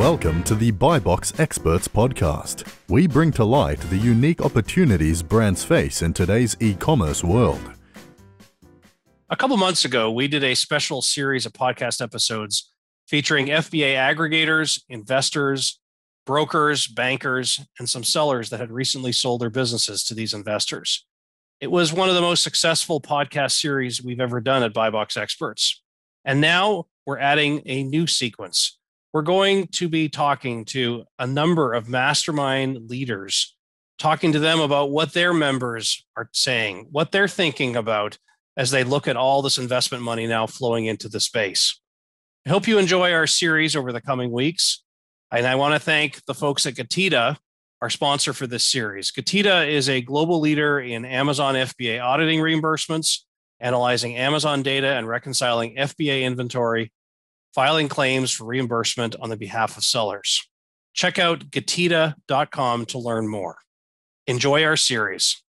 Welcome to the BuyBox Experts podcast. We bring to light the unique opportunities brands face in today's e-commerce world. A couple months ago, we did a special series of podcast episodes featuring FBA aggregators, investors, brokers, bankers, and some sellers that had recently sold their businesses to these investors. It was one of the most successful podcast series we've ever done at BuyBox Experts. And now we're adding a new sequence. We're going to be talking to a number of mastermind leaders, talking to them about what their members are saying, what they're thinking about as they look at all this investment money now flowing into the space. I hope you enjoy our series over the coming weeks. And I want to thank the folks at Cooperative, our sponsor for this series. Cooperative is a global leader in Amazon FBA auditing reimbursements, analyzing Amazon data and reconciling FBA inventory, filing claims for reimbursement on the behalf of sellers. Check out getita.com to learn more. Enjoy our series.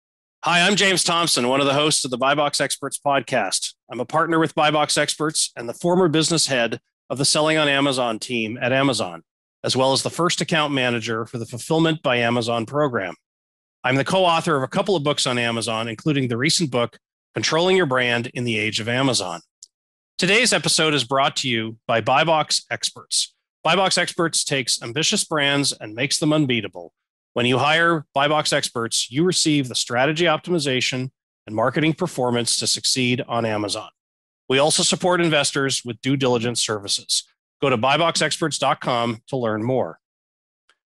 Hi, I'm James Thompson, one of the hosts of the BuyBox Experts podcast. I'm a partner with BuyBox Experts and the former business head of the Selling on Amazon team at Amazon, as well as the first account manager for the Fulfillment by Amazon program. I'm the co-author of a couple of books on Amazon, including the recent book, Controlling Your Brand in the Age of Amazon. Today's episode is brought to you by BuyBox Experts. BuyBox Experts takes ambitious brands and makes them unbeatable. When you hire BuyBox Experts, you receive the strategy optimization and marketing performance to succeed on Amazon. We also support investors with due diligence services. Go to buyboxexperts.com to learn more.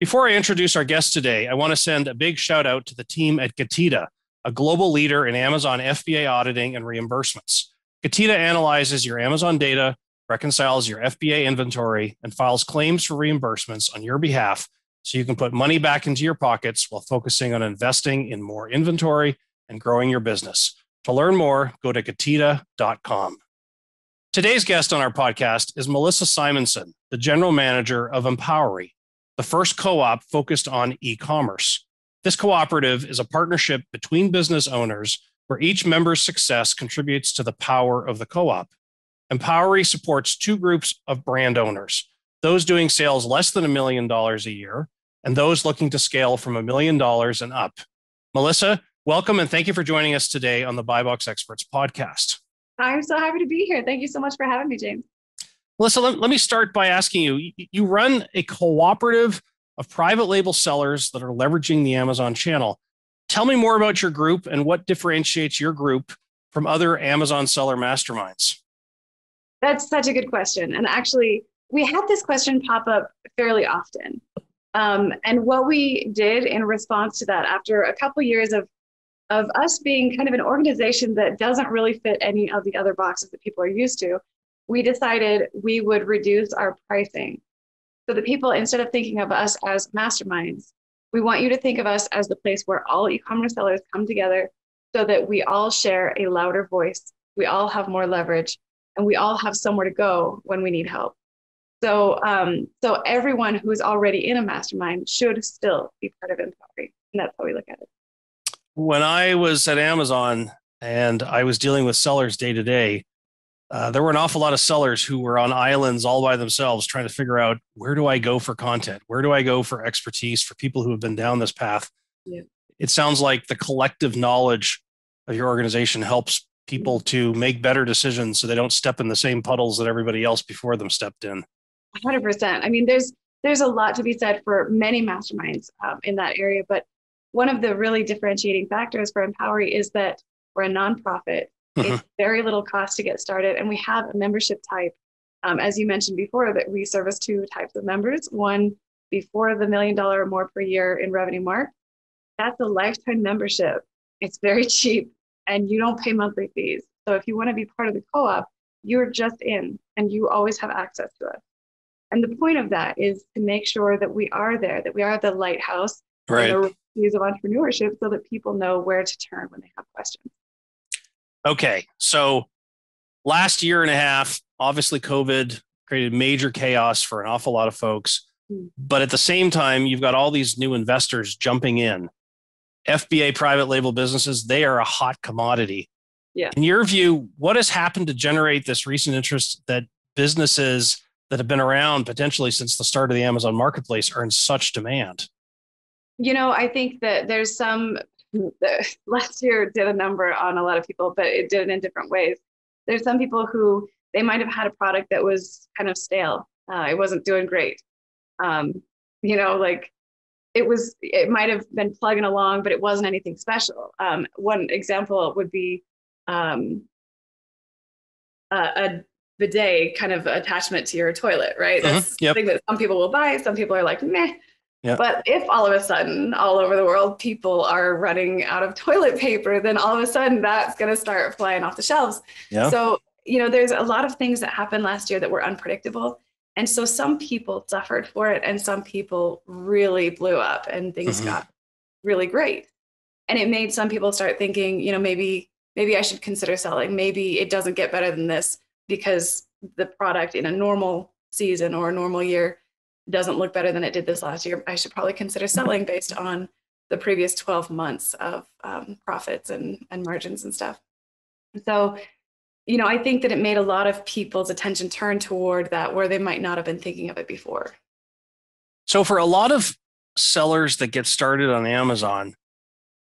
Before I introduce our guest today, I want to send a big shout out to the team at Cooperative, a global leader in Amazon FBA auditing and reimbursements. Cooperative analyzes your Amazon data, reconciles your FBA inventory, and files claims for reimbursements on your behalf so you can put money back into your pockets while focusing on investing in more inventory and growing your business. To learn more, go to getita.com. Today's guest on our podcast is Melissa Simonson, the General Manager of Empowery, the first co-op focused on e-commerce. This cooperative is a partnership between business owners where each member's success contributes to the power of the co-op. Empowery supports two groups of brand owners, those doing sales less than $1 million a year, and those looking to scale from $1 million and up. Melissa, welcome and thank you for joining us today on the BuyBox Experts podcast. I'm so happy to be here. Thank you so much for having me, James. Melissa, let me start by asking you, you run a cooperative of private label sellers that are leveraging the Amazon channel. Tell me more about your group and what differentiates your group from other Amazon seller masterminds. That's such a good question. And actually, we had this question pop up fairly often. And what we did in response to that, after a couple years of us being kind of an organization that doesn't really fit any of the other boxes that people are used to, we decided we would reduce our pricing. So that people, instead of thinking of us as masterminds, we want you to think of us as the place where all e-commerce sellers come together so that we all share a louder voice, we all have more leverage, and we all have somewhere to go when we need help. So everyone who's already in a mastermind should still be part of Empowery, and that's how we look at it. When I was at Amazon and I was dealing with sellers day to day, there were an awful lot of sellers who were on islands all by themselves trying to figure out, where do I go for content? Where do I go for expertise for people who have been down this path? Yeah. It sounds like the collective knowledge of your organization helps people to make better decisions so they don't step in the same puddles that everybody else before them stepped in. 100%. I mean, there's a lot to be said for many masterminds in that area, but one of the really differentiating factors for Empowery is that we're a nonprofit. It's very little cost to get started. And we have a membership type, as you mentioned before, that we service two types of members. One, before the $1 million or more per year in revenue mark. That's a lifetime membership. It's very cheap and you don't pay monthly fees. So if you want to be part of the co-op, you're just in and you always have access to us. And the point of that is to make sure that we are there, that we are the lighthouse, right, in the reviews of entrepreneurship so that people know where to turn when they have questions. Okay, so last year and a half, obviously COVID created major chaos for an awful lot of folks. But at the same time, you've got all these new investors jumping in. FBA private label businesses, they are a hot commodity. Yeah. In your view, what has happened to generate this recent interest that businesses that have been around potentially since the start of the Amazon marketplace are in such demand? I think that there's last year did a number on a lot of people, but it did it in different ways. There's some people who they might have had a product that was kind of stale. It wasn't doing great. Like it might have been plugging along, but it wasn't anything special. One example would be a bidet kind of attachment to your toilet, right? That's something that some people will buy. Some people are like, meh. Yep. But if all of a sudden, all over the world, people are running out of toilet paper, then all of a sudden that's going to start flying off the shelves. Yeah. So, there's a lot of things that happened last year that were unpredictable. And so some people suffered for it and some people really blew up and things got really great. And it made some people start thinking, maybe I should consider selling. Maybe it doesn't get better than this because the product in a normal season or a normal year doesn't look better than it did this last year. I should probably consider selling based on the previous 12 months of profits and margins and stuff. So, I think that it made a lot of people's attention turn toward that where they might not have been thinking of it before. So for a lot of sellers that get started on Amazon,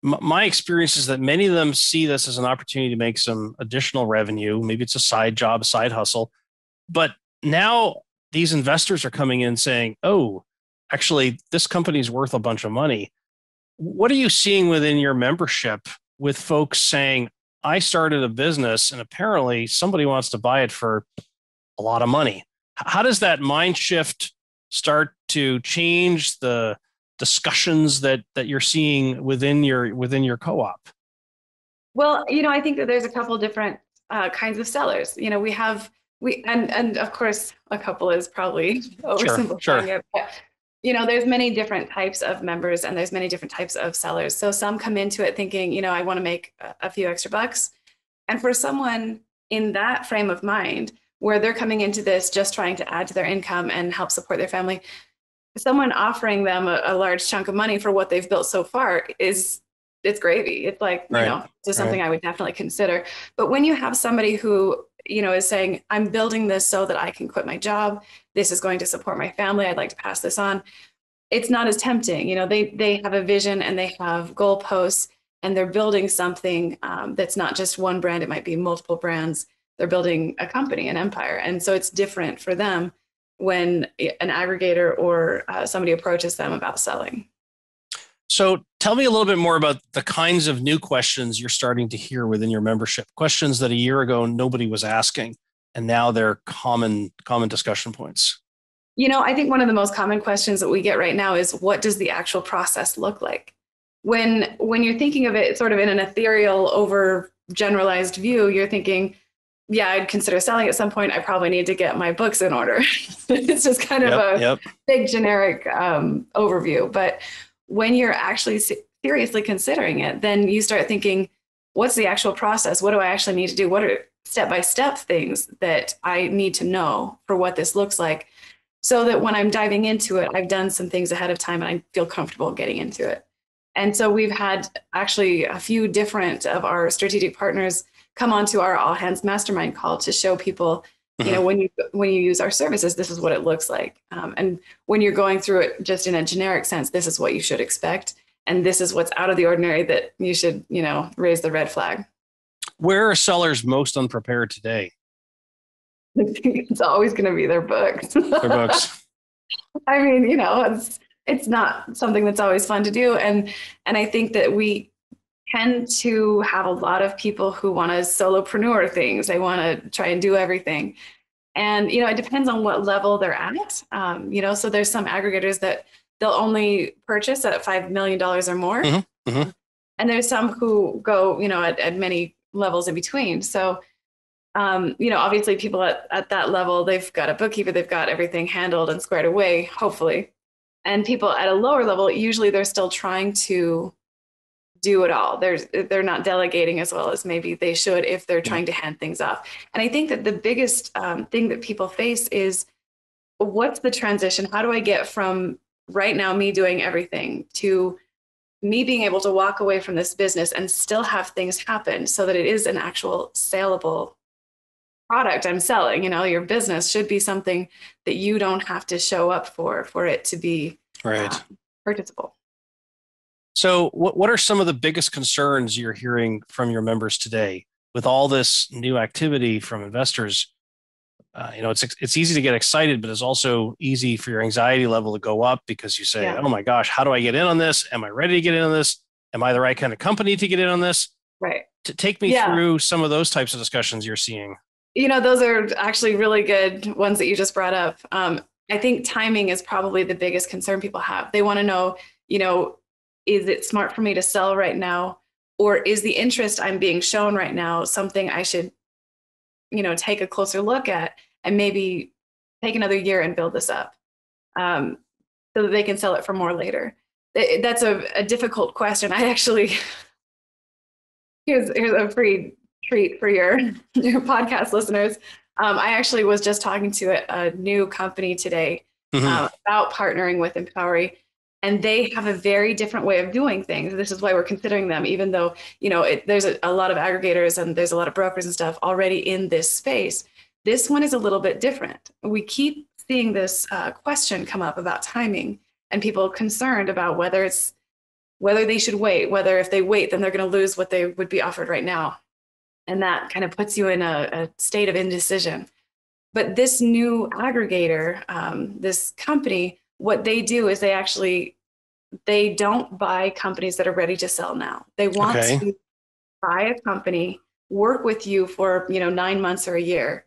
my experience is that many of them see this as an opportunity to make some additional revenue. Maybe it's a side job, a side hustle. But now these investors are coming in saying, oh, actually, this company's worth a bunch of money. What are you seeing within your membership with folks saying, I started a business and apparently somebody wants to buy it for a lot of money? How does that mind shift start to change the discussions that you're seeing within your co-op? Well, I think that there's a couple different kinds of sellers. And of course a couple is probably oversimplifying it, but there's many different types of members and there's many different types of sellers. So some come into it thinking, I want to make a few extra bucks. And for someone in that frame of mind, where they're coming into this just trying to add to their income and help support their family, someone offering them a large chunk of money for what they've built so far it's gravy. It's like, this is something I would definitely consider. But when you have somebody who, is saying, I'm building this so that I can quit my job. This is going to support my family. I'd like to pass this on. It's not as tempting. They have a vision and they have goalposts and they're building something that's not just one brand. It might be multiple brands. They're building a company, an empire. And so it's different for them when an aggregator or somebody approaches them about selling. So tell me a little bit more about the kinds of new questions you're starting to hear within your membership, questions that a year ago nobody was asking, and now they're common discussion points. I think one of the most common questions that we get right now is, what does the actual process look like? When you're thinking of it sort of in an ethereal, over generalized view, you're thinking, yeah, I'd consider selling at some point. I probably need to get my books in order. It's just kind of a big generic overview. But when you're actually seriously considering it, then you start thinking, what's the actual process? What do I actually need to do? What are step-by-step things that I need to know for what this looks like, so that when I'm diving into it, I've done some things ahead of time and I feel comfortable getting into it. And so we've had actually a few different of our strategic partners come onto our all hands mastermind call to show people, when you use our services, this is what it looks like. And when you're going through it just in a generic sense, this is what you should expect. And this is what's out of the ordinary that you should, raise the red flag. Where are sellers most unprepared today? It's always going to be their books. Their books. I mean, it's not something that's always fun to do. And I think that we tend to have a lot of people who want to solopreneur things. They want to try and do everything. And, it depends on what level they're at. So there's some aggregators that they'll only purchase at $5 million or more. And there's some who go, at many levels in between. So, obviously people at that level, they've got a bookkeeper, they've got everything handled and squared away, hopefully. And people at a lower level, usually they're still trying to do it all. They're not delegating as well as maybe they should if they're trying to hand things off. And I think that the biggest thing that people face is, what's the transition? How do I get from right now me doing everything to me being able to walk away from this business and still have things happen so that it is an actual saleable product I'm selling. Your business should be something that you don't have to show up for it to be Right. purchasable. So what are some of the biggest concerns you're hearing from your members today with all this new activity from investors? It's easy to get excited, but it's also easy for your anxiety level to go up because you say, oh my gosh, how do I get in on this? Am I ready to get in on this? Am I the right kind of company to get in on this? Right. To take me through some of those types of discussions you're seeing. Those are actually really good ones that you just brought up. I think timing is probably the biggest concern people have. They want to know, is it smart for me to sell right now? Or is the interest I'm being shown right now something I should, take a closer look at and maybe take another year and build this up so that they can sell it for more later? That's a difficult question. I actually, here's a free treat for your podcast listeners. I actually was just talking to a new company today about partnering with Empowery, and they have a very different way of doing things. This is why we're considering them, even though there's a lot of aggregators and there's a lot of brokers and stuff already in this space. This one is a little bit different. We keep seeing this question come up about timing and people concerned about whether they should wait, whether if they wait, then they're going to lose what they would be offered right now. And that kind of puts you in a state of indecision. But this new aggregator, this company, what they do is they don't buy companies that are ready to sell now. They want to buy a company, work with you for 9 months or a year,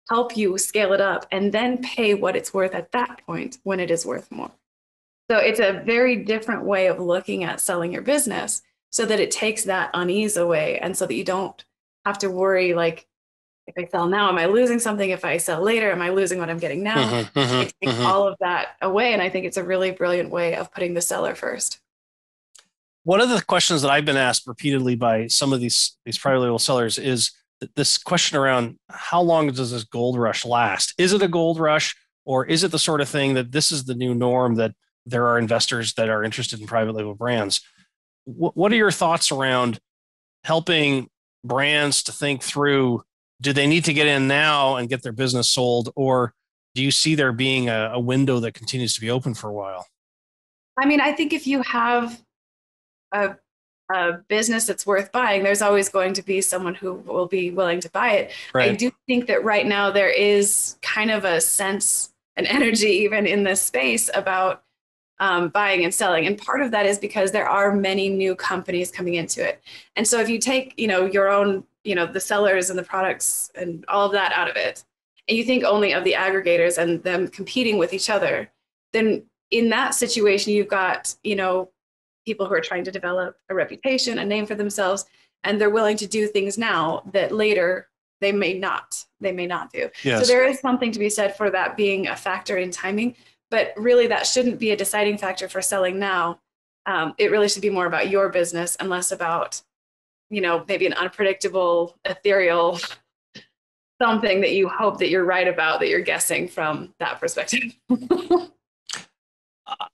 help you scale it up, and then pay what it's worth at that point when it is worth more. So it's a very different way of looking at selling your business so that it takes that unease away, and so that you don't have to worry, like, if I sell now, am I losing something? If I sell later, am I losing what I'm getting now? It takes all of that away, and I think it's a really brilliant way of putting the seller first. One of the questions that I've been asked repeatedly by some of these private label sellers is this question around how long does this gold rush last? Is it a gold rush, or is it the sort of thing that this is the new norm, that there are investors that are interested in private label brands? What are your thoughts around helping brands to think through, do they need to get in now and get their business sold, or do you see there being a window that continues to be open for a while? I mean, I think if you have a business that's worth buying, there's always going to be someone who will be willing to buy it. Right. I do think that right now there is kind of a sense, an energy even in this space about buying and selling. And part of that is because there are many new companies coming into it. And so if you take, your own, the sellers and the products and all of that out of it, and you think only of the aggregators and them competing with each other, then in that situation, you've got, people who are trying to develop a reputation, a name for themselves, and they're willing to do things now that later they may not do. Yes. So there is something to be said for that being a factor in timing. But really, that shouldn't be a deciding factor for selling now. It really should be more about your business and less about, maybe an unpredictable, ethereal something that you hope that you're right about, that you're guessing from that perspective.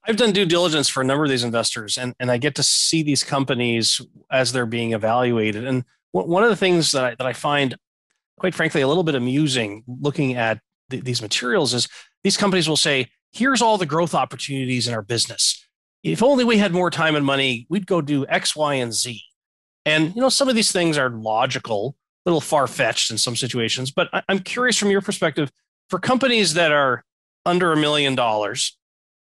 I've done due diligence for a number of these investors, and I get to see these companies as they're being evaluated. And one of the things that I find, quite frankly, a little bit amusing looking at these materials is these companies will say, here's all the growth opportunities in our business. If only we had more time and money, we'd go do X, Y, and Z. And, some of these things are logical, a little far-fetched in some situations, but I'm curious from your perspective, for companies that are under $1 million,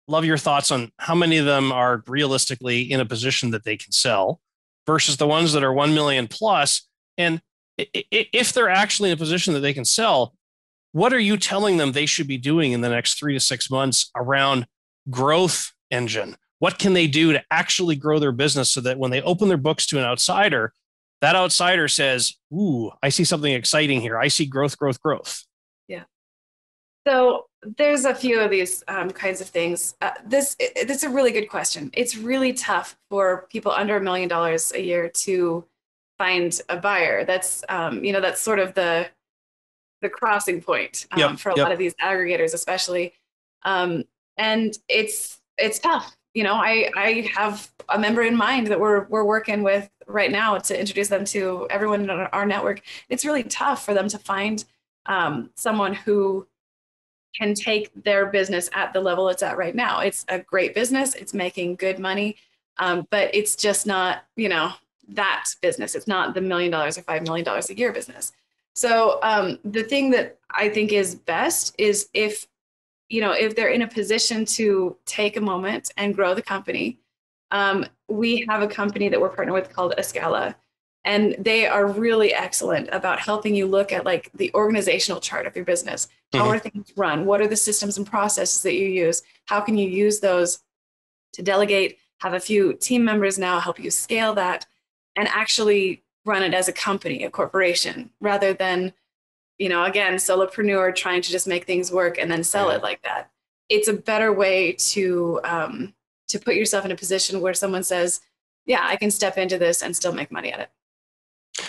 love your thoughts on how many of them are realistically in a position that they can sell versus the ones that are 1 million plus. And if they're actually in a position that they can sell, what are you telling them they should be doing in the next 3 to 6 months around growth engine? What can they do to actually grow their business so that when they open their books to an outsider, that outsider says, ooh, I see something exciting here. I see growth, growth, growth. Yeah. So there's a few of these kinds of things. This is a really good question. It's really tough for people under $1 million a year to find a buyer. That's, that's sort of the crossing point for a lot of these aggregators, especially. And it's tough. I have a member in mind that we're working with right now to introduce them to everyone in our network. It's really tough for them to find someone who can take their business at the level it's at right now. It's a great business. It's making good money, but it's just not, that business. It's not the $1 million or $5 million a year business. So the thing that I think is best is if they're in a position to take a moment and grow the company. We have a company that we're partnered with called Escala, and they are really excellent about helping you look at like the organizational chart of your business. How are things run? What are the systems and processes that you use? How can you use those to delegate, have a few team members now help you scale that, and actually run it as a company, a corporation, rather than, again, solopreneur trying to just make things work and then sell it like that. It's a better way to put yourself in a position where someone says, yeah, I can step into this and still make money at it.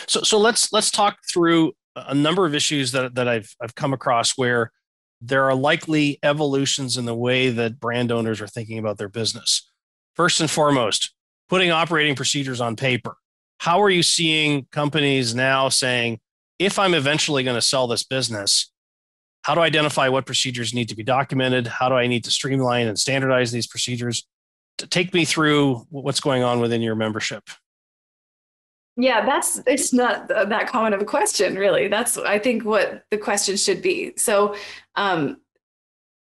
So let's talk through a number of issues that I've come across where there are likely evolutions in the way that brand owners are thinking about their business. First and foremost, putting operating procedures on paper. How are you seeing companies now saying, if I'm eventually going to sell this business, how do I identify what procedures need to be documented? How do I need to streamline and standardize these procedures? Take me through what's going on within your membership. Yeah, it's not that common of a question, really. That's, I think, what the question should be. So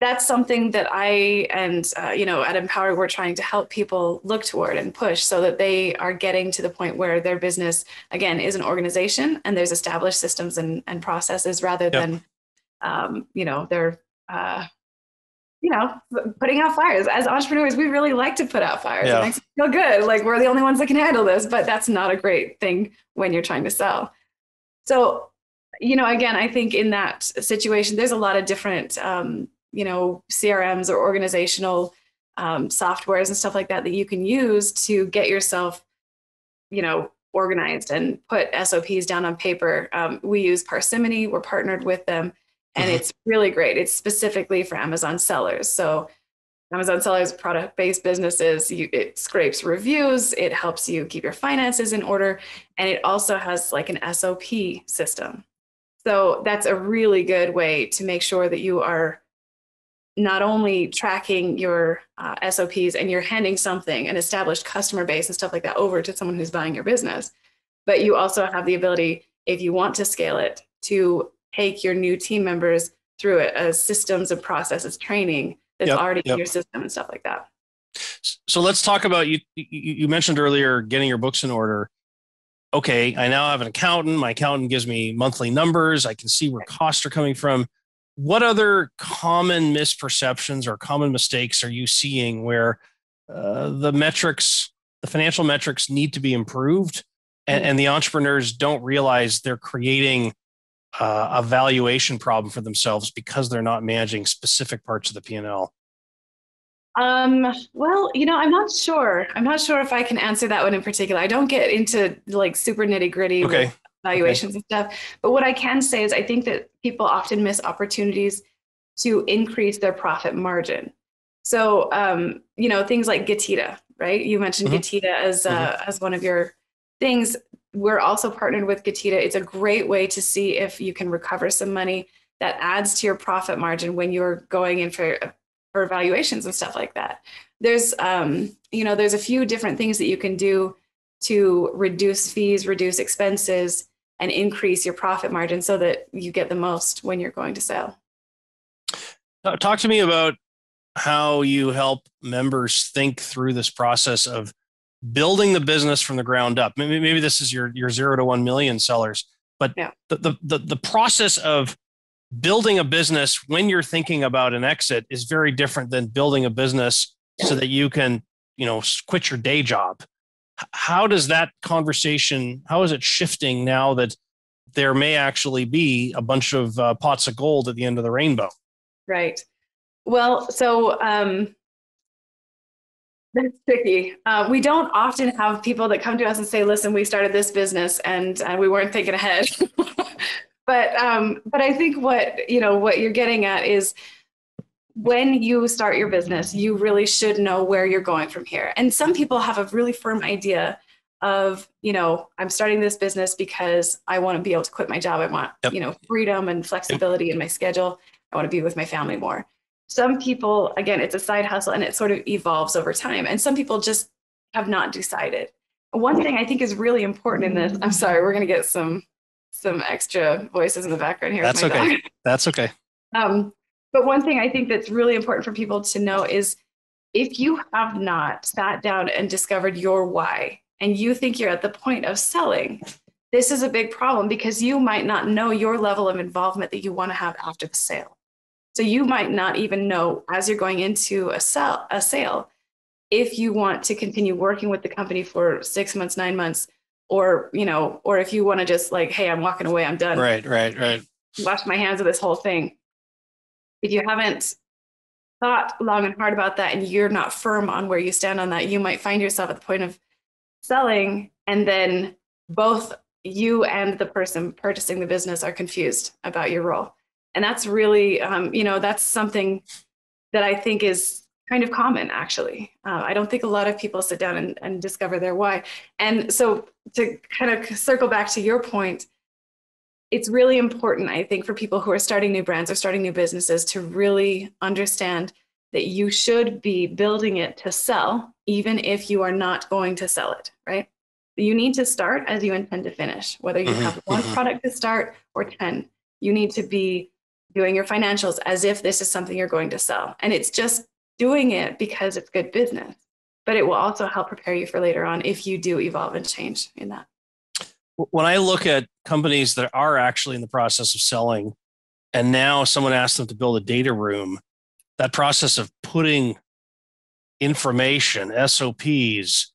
that's something that I and, at Empowery, we're trying to help people look toward and push so that they are getting to the point where their business, again, is an organization and there's established systems and processes rather than, they're, putting out fires. As entrepreneurs, we really like to put out fires. It makes us feel good. Like we're the only ones that can handle this, but that's not a great thing when you're trying to sell. So, again, I think in that situation, there's a lot of different, CRMs or organizational softwares and stuff like that you can use to get yourself, organized and put SOPs down on paper. We use Parsimony. We're partnered with them. And it's really great. It's specifically for Amazon sellers. So Amazon sellers, product-based businesses, it scrapes reviews. It helps you keep your finances in order. And it also has like an SOP system. So that's a really good way to make sure that you are not only tracking your SOPs and you're handing something, an established customer base and stuff like that over to someone who's buying your business, but you also have the ability, if you want to scale it, to take your new team members through it as systems and processes training that's already in your system and stuff like that. So let's talk about, you mentioned earlier getting your books in order. Okay, I now have an accountant. My accountant gives me monthly numbers. I can see where costs are coming from. What other common misperceptions or common mistakes are you seeing where the financial metrics need to be improved and the entrepreneurs don't realize they're creating a valuation problem for themselves because they're not managing specific parts of the P&L? Well, I'm not sure. I'm not sure if I can answer that one in particular. I don't get into like super nitty gritty with valuations and stuff. But what I can say is I think that people often miss opportunities to increase their profit margin. So, things like Getita, right? You mentioned Getita as one of your things. We're also partnered with Getita. It's a great way to see if you can recover some money that adds to your profit margin when you're going in for evaluations and stuff like that. There's a few different things that you can do to reduce fees, reduce expenses, and increase your profit margin so that you get the most when you're going to sell. Talk to me about how you help members think through this process of building the business from the ground up. Maybe this is your 0 to 1 million sellers, but the process of building a business when you're thinking about an exit is very different than building a business so that you can, quit your day job. How does that conversation, how is it shifting now that there may actually be a bunch of pots of gold at the end of the rainbow? Right. Well, so that's tricky. We don't often have people that come to us and say, listen, we started this business and we weren't thinking ahead. But I think what you're getting at is when you start your business, you really should know where you're going from here. And some people have a really firm idea of, I'm starting this business because I want to be able to quit my job. I want, freedom and flexibility in my schedule. I want to be with my family more. Some people, again, it's a side hustle and it sort of evolves over time. And some people just have not decided. One thing I think is really important in this, I'm sorry, we're going to get some extra voices in the background here. That's okay. That's okay. But one thing I think that's really important for people to know is if you have not sat down and discovered your why, and you think you're at the point of selling, this is a big problem because you might not know your level of involvement that you want to have after the sale. So you might not even know as you're going into a sale, if you want to continue working with the company for 6 months, 9 months, or if you want to just like, hey, I'm walking away, I'm done. Right. Wash my hands of this whole thing. If you haven't thought long and hard about that and you're not firm on where you stand on that, you might find yourself at the point of selling, and then both you and the person purchasing the business are confused about your role. And that's really, that's something that I think is kind of common, actually. I don't think a lot of people sit down and discover their why. And so to kind of circle back to your point, it's really important, I think, for people who are starting new brands or starting new businesses to really understand that you should be building it to sell, even if you are not going to sell it, right? You need to start as you intend to finish, whether you have one product to start or 10. You need to be doing your financials as if this is something you're going to sell. And it's just doing it because it's good business, but it will also help prepare you for later on if you do evolve and change in that. When I look at companies that are actually in the process of selling, and now someone asks them to build a data room, that process of putting information, SOPs,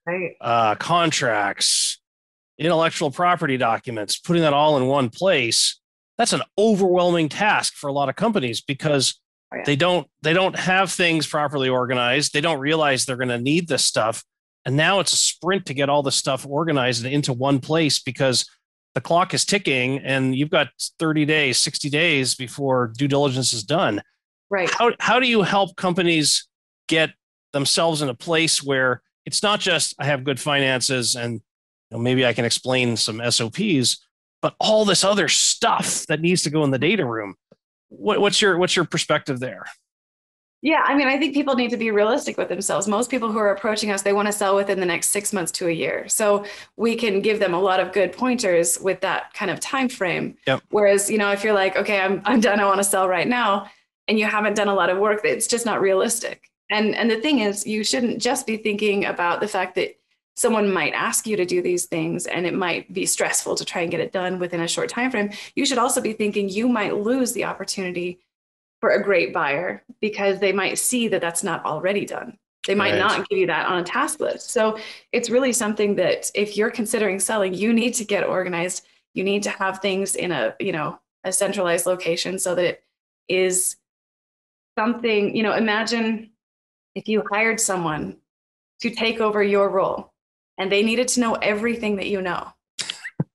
contracts, intellectual property documents, putting that all in one place, that's an overwhelming task for a lot of companies because they don't have things properly organized. They don't realize they're going to need this stuff. And now it's a sprint to get all this stuff organized and into one place because the clock is ticking and you've got 30 days, 60 days before due diligence is done. Right. How do you help companies get themselves in a place where it's not just I have good finances and maybe I can explain some SOPs, but all this other stuff that needs to go in the data room? What's your perspective there? Yeah, I mean, I think people need to be realistic with themselves. Most people who are approaching us, they want to sell within the next 6 months to a year. So we can give them a lot of good pointers with that kind of time frame. Yep. Whereas, if you're like, okay, I'm done, I want to sell right now, and you haven't done a lot of work, it's just not realistic. And the thing is, you shouldn't just be thinking about the fact that someone might ask you to do these things and it might be stressful to try and get it done within a short time frame. You should also be thinking you might lose the opportunity for a great buyer because they might see that that's not already done. They might not give you that on a task list. So it's really something that if you're considering selling, you need to get organized. You need to have things in a centralized location so that it is something, imagine if you hired someone to take over your role and they needed to know everything that you know.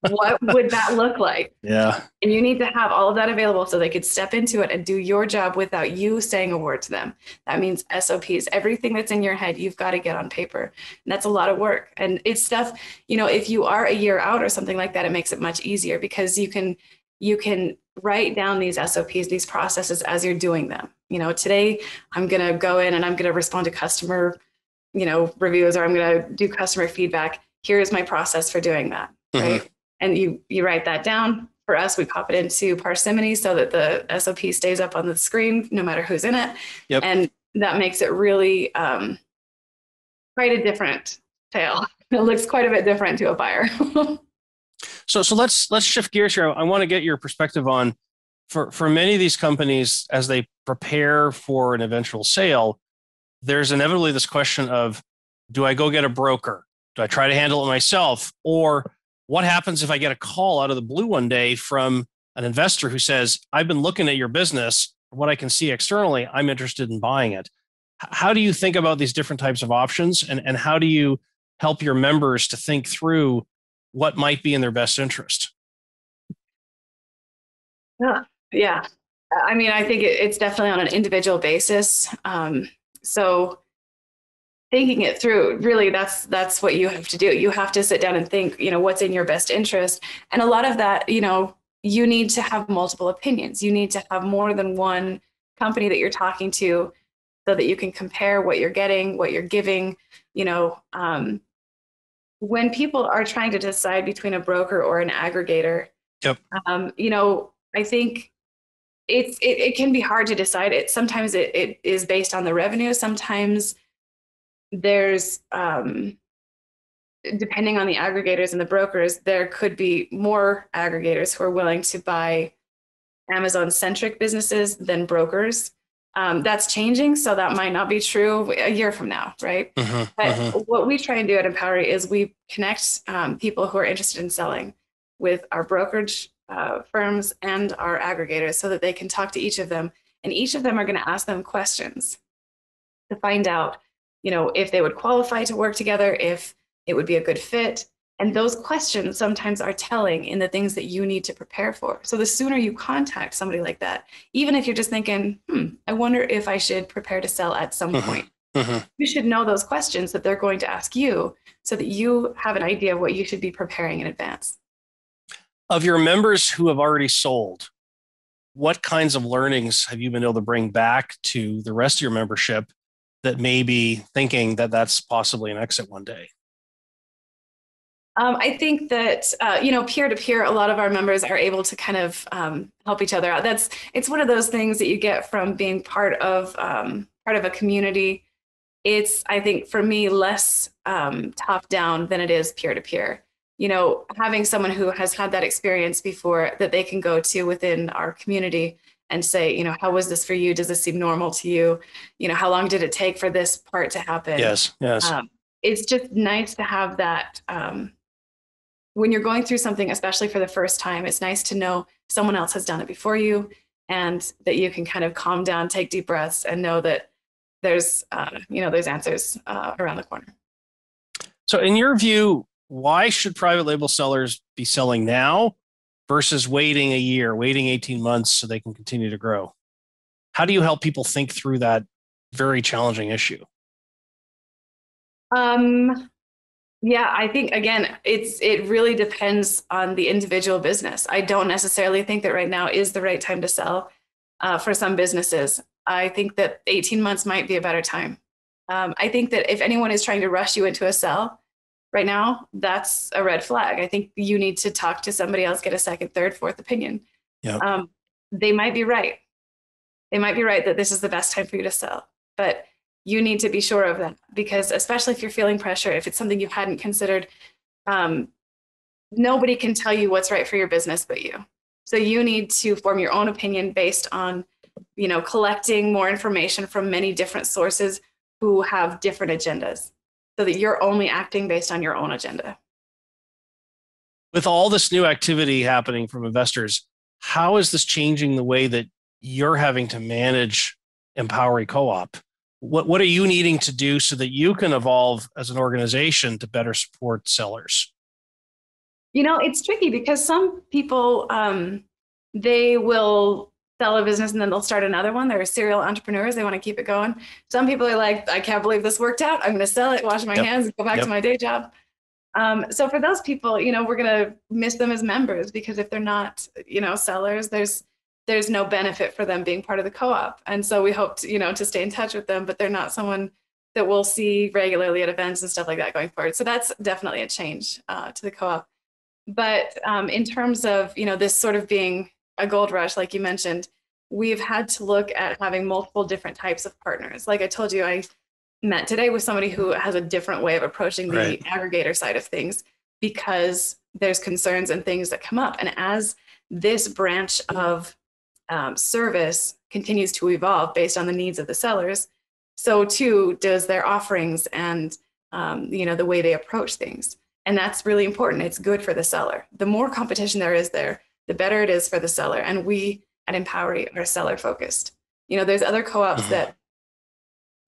What would that look like? Yeah. And you need to have all of that available so they could step into it and do your job without you saying a word to them. That means SOPs, everything that's in your head, you've got to get on paper. And that's a lot of work. And it's stuff, if you are a year out or something like that, it makes it much easier because you can write down these SOPs, these processes as you're doing them. Today I'm going to go in and I'm going to respond to customer, reviews, or I'm going to do customer feedback. Here's my process for doing that. Right. And you write that down. For us, we pop it into Parsimony so that the SOP stays up on the screen, no matter who's in it. Yep. And that makes it really quite a different tale. It looks quite a bit different to a buyer. So let's shift gears here. I want to get your perspective on for many of these companies as they prepare for an eventual sale. There's inevitably this question of, do I go get a broker? Do I try to handle it myself? Or what happens if I get a call out of the blue one day from an investor who says, I've been looking at your business, what I can see externally, I'm interested in buying it. How do you think about these different types of options and how do you help your members to think through what might be in their best interest? Yeah. I mean, I think it's definitely on an individual basis. So thinking it through, really, that's what you have to do. You have to sit down and think, what's in your best interest. And a lot of that, you need to have multiple opinions. You need to have more than one company that you're talking to so that you can compare what you're getting, what you're giving. When people are trying to decide between a broker or an aggregator, Yep. I think it can be hard to decide. Sometimes it is based on the revenue. Sometimes there's depending on the aggregators and the brokers, there could be more aggregators who are willing to buy Amazon-centric businesses than brokers. That's changing, so that might not be true a year from now, right? But what we try and do at Empowery is we connect people who are interested in selling with our brokerage firms and our aggregators so that they can talk to each of them, and each of them are going to ask them questions to find out, if they would qualify to work together, if it would be a good fit. And those questions sometimes are telling in the things that you need to prepare for. So the sooner you contact somebody like that, even if you're just thinking, I wonder if I should prepare to sell at some point, you should know those questions that they're going to ask you so that you have an idea of what you should be preparing in advance. Of your members who have already sold, what kinds of learnings have you been able to bring back to the rest of your membership that may be thinking that that's possibly an exit one day? I think that, peer-to-peer, a lot of our members are able to kind of help each other out. It's one of those things that you get from being part of a community. It's, I think, for me, less top-down than it is peer-to-peer. Having someone who has had that experience before that they can go to within our community and say, how was this for you? Does this seem normal to you? How long did it take for this part to happen? Yes. It's just nice to have that. When you're going through something, especially for the first time, it's nice to know someone else has done it before you and that you can kind of calm down, take deep breaths, and know that there's answers around the corner. So in your view, why should private label sellers be selling now versus waiting a year, waiting 18 months so they can continue to grow? How do you help people think through that very challenging issue? Yeah, I think, again, it really depends on the individual business. I don't necessarily think that right now is the right time to sell for some businesses. I think that 18 months might be a better time. I think that if anyone is trying to rush you into a sell right now, that's a red flag. I think you need to talk to somebody else, get a second, third, fourth opinion. Yep. They might be right. They might be right that this is the best time for you to sell, but you need to be sure of that, because especially if you're feeling pressure, if it's something you hadn't considered, nobody can tell you what's right for your business but you. So you need to form your own opinion based on, collecting more information from many different sources who have different agendas, so that you're only acting based on your own agenda. With all this new activity happening from investors, how is this changing the way that you're having to manage Empowery CoOp? What are you needing to do so that you can evolve as an organization to better support sellers? It's tricky because some people, they will sell a business and then they'll start another one. They're serial entrepreneurs. They want to keep it going. Some people are like, I can't believe this worked out. I'm going to sell it, wash my hands, and go back to my day job. So for those people, we're going to miss them as members, because if they're not, sellers, there's no benefit for them being part of the co-op. And so we hope to stay in touch with them, but they're not someone that we'll see regularly at events and stuff like that going forward. So that's definitely a change to the co-op. But in terms of, this sort of being a gold rush, like you mentioned, we've had to look at having multiple different types of partners. Like I told you, I met today with somebody who has a different way of approaching the aggregator side of things, because there's concerns and things that come up. And as this branch of service continues to evolve based on the needs of the sellers, so too does their offerings and the way they approach things. And that's really important. It's good for the seller. The more competition there is there, the better it is for the seller. And we at Empowery are seller focused. There's other co-ops that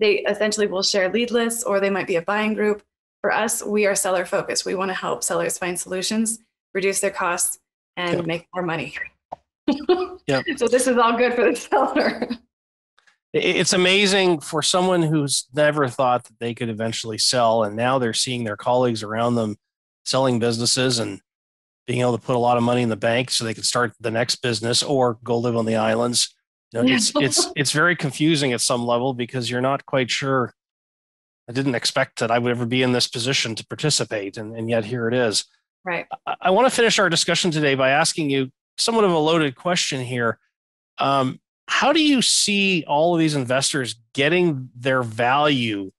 they essentially will share lead lists, or they might be a buying group. For us, we are seller focused. We want to help sellers find solutions, reduce their costs, and make more money. So this is all good for the seller. It's amazing for someone who's never thought that they could eventually sell, and now they're seeing their colleagues around them selling businesses and being able to put a lot of money in the bank so they can start the next business or go live on the islands. It's very confusing at some level because you're not quite sure. I didn't expect that I would ever be in this position to participate, and yet here it is. Right. I want to finish our discussion today by asking you somewhat of a loaded question here. How do you see all of these investors getting their value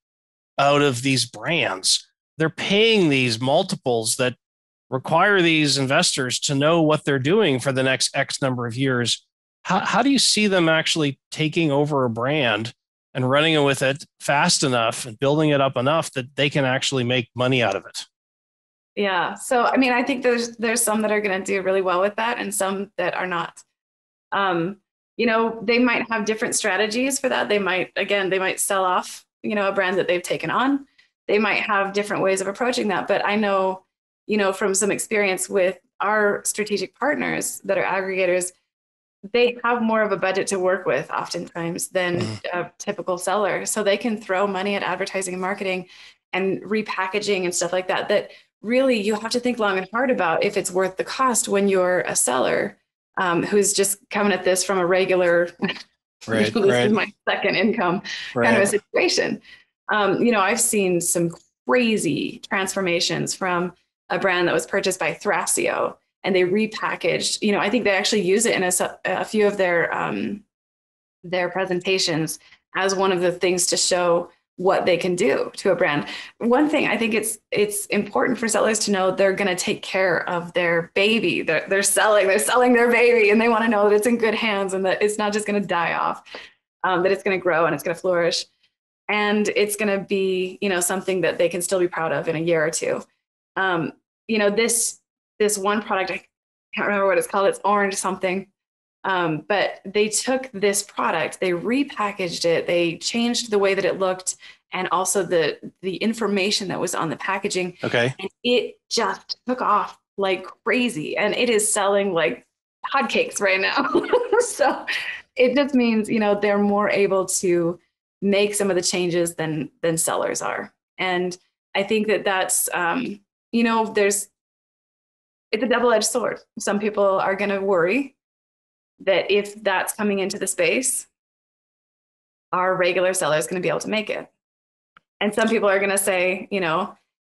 out of these brands? They're paying these multiples that require these investors to know what they're doing for the next X number of years. How do you see them actually taking over a brand and running it with it fast enough and building it up enough that they can actually make money out of it? Yeah. So, I mean, I think there's some that are going to do really well with that and some that are not. They might have different strategies for that. They might sell off, a brand that they've taken on. They might have different ways of approaching that. But I know, from some experience with our strategic partners that are aggregators, they have more of a budget to work with oftentimes than a typical seller. So they can throw money at advertising and marketing and repackaging and stuff like that, that really you have to think long and hard about if it's worth the cost when you're a seller who's just coming at this from a regular, this is my second income kind of a situation. I've seen some crazy transformations from a brand that was purchased by Thrasio, and they repackaged, I think they actually use it in a few of their presentations as one of the things to show what they can do to a brand. One thing I think it's important for sellers to know, they're going to take care of their baby. They're selling their baby, and they want to know that it's in good hands and that it's not just going to die off, that it's going to grow and it's going to flourish. And it's going to be, something that they can still be proud of in a year or two. This one product, I can't remember what it's called. It's orange something. But they took this product, they repackaged it, they changed the way that it looked, and also the information that was on the packaging. Okay. And it just took off like crazy, and it is selling like hotcakes right now. So it just means, they're more able to make some of the changes than sellers are. And I think that's, it's a double-edged sword. Some people are going to worry that if that's coming into the space, our regular seller is going to be able to make it. And some people are going to say,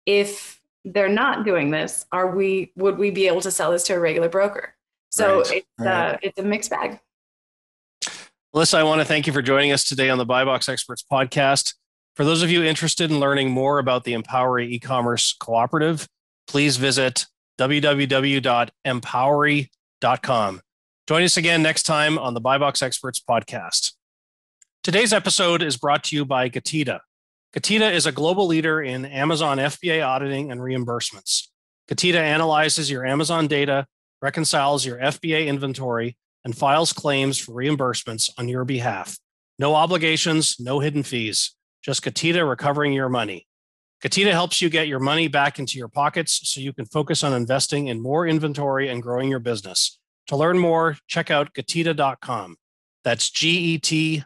if they're not doing this, would we be able to sell this to a regular broker? So it's a mixed bag. Melissa, I want to thank you for joining us today on the BuyBox Experts podcast. For those of you interested in learning more about the Empowery eCommerce Cooperative, please visit www.empowery.com. Join us again next time on the BuyBox Experts podcast. Today's episode is brought to you by Getida. Getida is a global leader in Amazon FBA auditing and reimbursements. Getida analyzes your Amazon data, reconciles your FBA inventory, and files claims for reimbursements on your behalf. No obligations, no hidden fees, just Getida recovering your money. Getida helps you get your money back into your pockets so you can focus on investing in more inventory and growing your business. To learn more, check out Getida.com. That's GETIDA.com.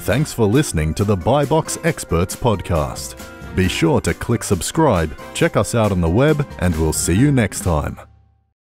Thanks for listening to the BuyBox Experts podcast. Be sure to click subscribe, check us out on the web, and we'll see you next time.